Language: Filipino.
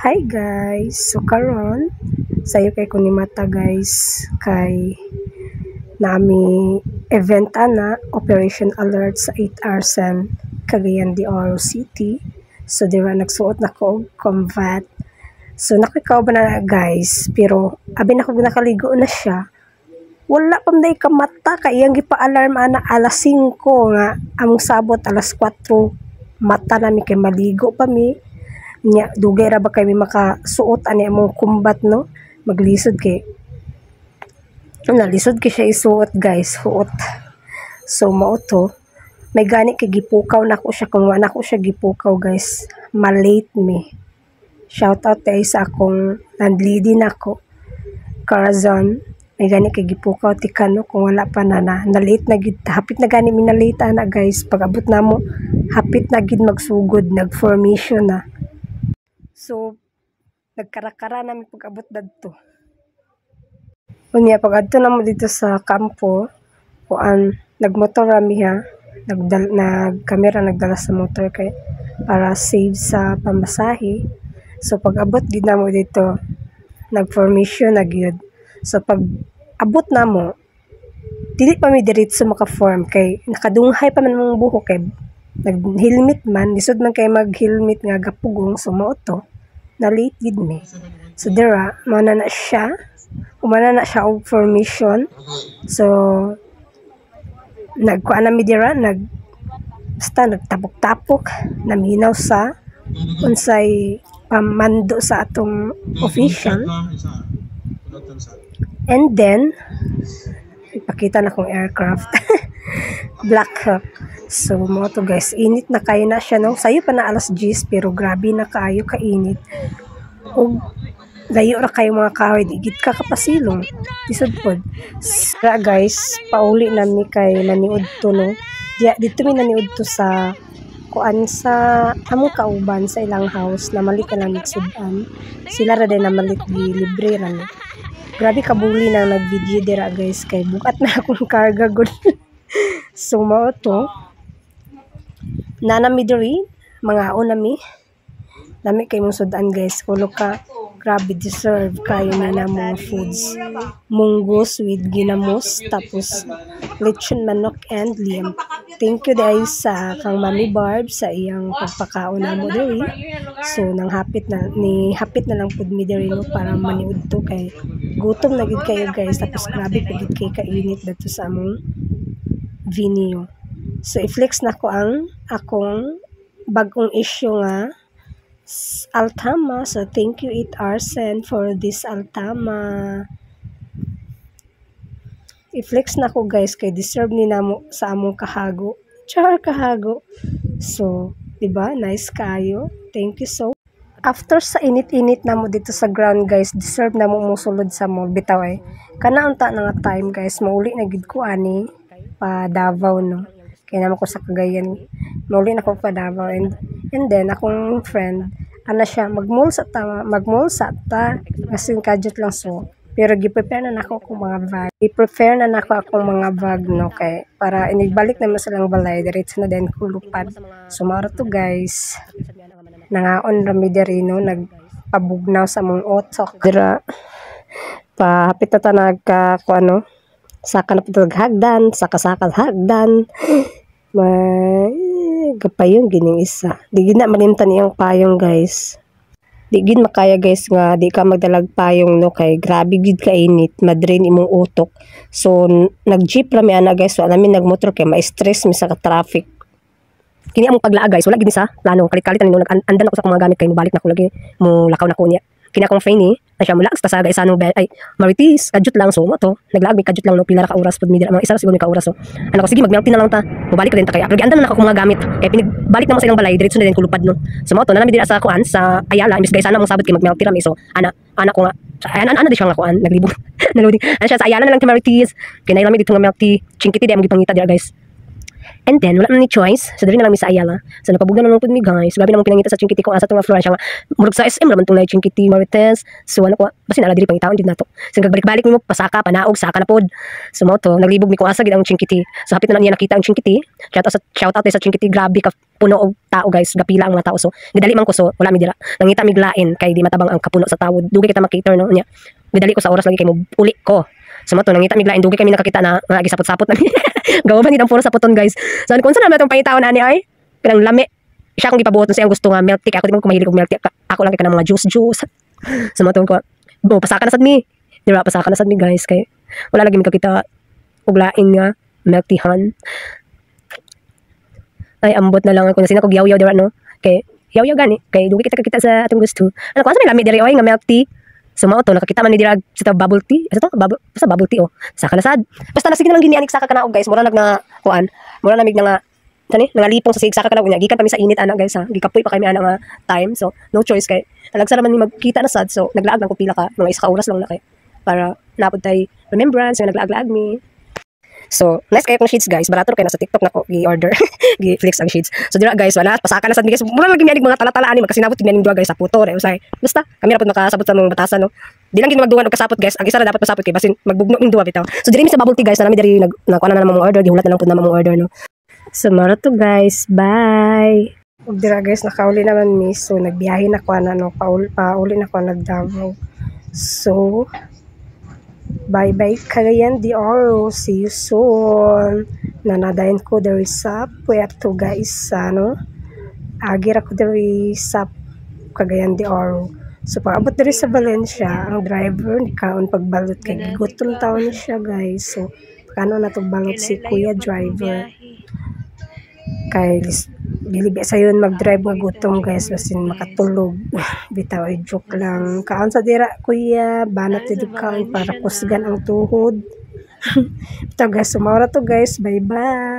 Hi guys, so karon sayo kay kunimata guys kay nami event ana Operation Alert sa 8 Arsen Cagayan de Oro City. So dira nagsuot na ko og combat. So nakikaw ba na guys, pero abi na ko nakaligo na siya. Wala pa day ka mata kay iyang gipa-alarm ana alas 5 nga among sabot alas 4 mata nami kay maligo pa mi. Nya dugay ra ba kay makasuot ani among kumbat no, maglisod kay nalisod kay siya isuot guys, suot. So mao to, may gani kay gipukaw nako siya, kung wala nako siya gipukaw guys, malate me. Shout out kay sa akong landlady nako Corazon, may gani kay gipukaw ti kano kung wala pa na late na gid, hapit na gani minalate ana guys, pag abot namo hapit na gid magsugod, nag formation na. So, nagkarakara namin pag-abot dadto. Unya, pag adto namo dito sa kampo, kuan nagmotor rami ha, nagkamera nagdala sa motor kay para save sa pamasahe. So, pag abot gid namo dito, nag-formation na gyud. So, pag abot namo, dili pa mi diretso maka-form kay nakadunghay pa man mong buhok kay nag-helmet man, lisod man kay mag-helmet nga gapugong, so mao to. Na late gid me. So dira mana na siya. Umana na siya og formation. So nagkuan na mi dira, basta nagtapok-tapok, naminaw sa unsay pamando sa atong official. And then ipakita na kong aircraft. Black Hawk. So mo to guys, init na kayo na siya no. Sayo pa na alas 10 pero grabe na kayo kainit. Og layo ra kayo mga kahoy, digit ka kapasilong. Isod pod. Sa guys, pauli na mi kay naniud to no. Dito mi naniud to sa kuan sa among kauban sa ilang house na mali ka lang nagsudan. Sila ra din na mali libre ra no. Grabe kabuli na nag-video dira guys kay bukat na akong karga gud. So mao to. Nanami diri, mga unami. Nami kay mong sudan guys. Kulo ka, grabe deserve kayo na mga foods. Munggos with ginamos, tapos lechon manok and liam. Thank you guys sa kang Mami Barb sa iyang pagpakaon na mo diri. So nang hapit na lang pud mi diri no para maniud to kay gutom na gid kayo guys, tapos grabe pagid kay kainit dito sa among venue. So i-flex na ko ang akong bagong issue nga Altama. So thank you 8 Arsen for this Altama. I-flex na ko guys kay deserve ni namo sa among kahago. Char kahago. So, diba? Nice kayo. Thank you so. After sa init-init namo dito sa ground guys, deserve namo musulod sa mall bitaw eh. Kana unta na nga time guys, mauli na gid ko ani pa Davao no. Kaya naman ko sa Cagayan, mauli na ko pa Davao. And then akong friend ana siya magmall sa ta kasi kadjut lang so. Pero gi-prepare na nako akong mga bag. I-prepare na nako akong mga bag no kay para inibalik naman silang balay diretso na din kulupad. So maro to guys. Nangaon rami diri no, nagpabugnaw sa mong otok. Dira pa hapit ta nagka kuano saka na pud hagdan, saka hagdan. Gapayong gining isa. Di gid na malimtan iyang payong guys. Di gid makaya guys nga di ka magdalag payong no kay grabe gid kainit, madrain imong utok. So nag-jeep ra mi ana guys, wala mi nagmotor kay ma-stress mi sa traffic. Kini among paglaa guys, wala gid ni sa plano, kalit-kalitan nino nag-andan ako sa akong mga gamit kay mubalik na ko lagi mo lakaw na ko niya. Kini akong friend ni na siya mula sa saga isano ay Marites kadjut lang so mo to naglag kadjut lang no pila ra ka oras pud mi dira mga isa siguro ka oras so ano ko sige magmelti na lang ta mubalik ka din ta kay andan na ako mga gamit kay pinagbalik na mo sa ilang balay diretso na din kulupad no. So mo to na nami dira sa kuan sa Ayala imbis kay sana mong sabot kay magmelti ra mi so ana ko nga ana di siya nga kuan naglibog naludi ana siya sa Ayala na lang ti Marites kay nailami dito nga melti chingkiti di am gipangita dira guys. And then, wala na ni choice. So, dali na lang mi sa Ayala. So, nakabugna na lang po mi guys. Grabe namang pinangita sa Chinkitti kung asa itong mga flora siya nga. Murag sa SM naman itong na Chinkitti, Marites. So, ano ko, basta na diri pang itaon din na to. So, nagbalik-balik mo, pasaka, panaog, saka na pod. So, mo to, naglibog mi kung asa gid ang Chinkitti. So, hapit na lang niya nakita ang Chinkitti. Shout out sa Chinkitti, grabe ka puno og tao guys, gapila ang mga tao. So, gidali man ko so, wala mi dira. Nangita mi glain kay di matabang ang kapuno sa tao. Dugay kita makiter no nya. Gidali ko sa oras lagi kay mo uli ko. So, mo to, nangita mi glain, dugay kami nakakita na nga gisapot-sapot na. Gawa man gid ang puro sapoton guys. So, kung saan naman itong pangitaon ani ay, kanang lami. Siya kung ipabuot siya ang gusto nga milk tea. Ako di mo kumahilig og milk tea. Ako lang kay kanang mga juice. So, mo ko, pasaka na sad mi. Di ba, pasaka na sad mi guys kay wala lagi mi kakita og lain nga milk teahan. Ay ambot na lang ako na sina kog yaw-yaw dira no. Kay yaw-yaw gani kay dugi kita kakita sa atong gusto. Ano ko asa may lami diri oy nga milk tea. So mao to nakakita man ni dira sa bubble tea. Asa to? Bubble tea oh. Saka na sad. Basta na sige na lang gini anik saka kanaog guys. Mura nag na kuan. Mura namig na nga tani nangalipong sa sig saka kanaog nya. Gikan pa mi sa init ana guys ha. Gikapoy pa kami ana nga time. So no choice kay talagsa naman ni magkita na sad. So naglaag lang ko pila ka mga isa ka oras lang na kay para napod tay remembrance nga naglaag-laag mi. So, nice kayo kong sheets guys. Barato kayo nasa TikTok na ko i-order. Gi-flex ang sheets. So, dira guys, wala. Pasaka na sa guys. Mura lang ginianig mga tala-talaan ni. Magkasinabot ginianig dua guys sa puto. Usay. Basta, kami na po makasabot sa mga batasan no. Di lang ginamagdungan o kasapot guys. Ang isa na dapat pasapot kay basin magbugno ning duwa bitaw. So, diri mi sa bubble tea guys. Na nami diri nagkuha na namang order. Gihulat na lang po na namang order no. So, marato guys. Bye. Ug dira guys, nakauli naman mi. So, nagbiyahe na ko na no. Pauli na ko nagdamo. So, bye-bye Cagayan de Oro. See you soon. Nanadayon ko dari sa Puerto guys. Ano? Agira ko dari sa Cagayan de Oro. So, paabot dari sa Valencia, ang driver ni kaon pagbalot kay gutom taon siya guys. So, kano na to balot si kuya driver. Kay bilibi sa yun mag-drive nga gutom guys basin makatulog. Bitaw ay joke lang. Kaon sa dira kuya, banat ti kaon para kusgan ang tuhod. Bitaw guys, sumawra to guys. Bye bye.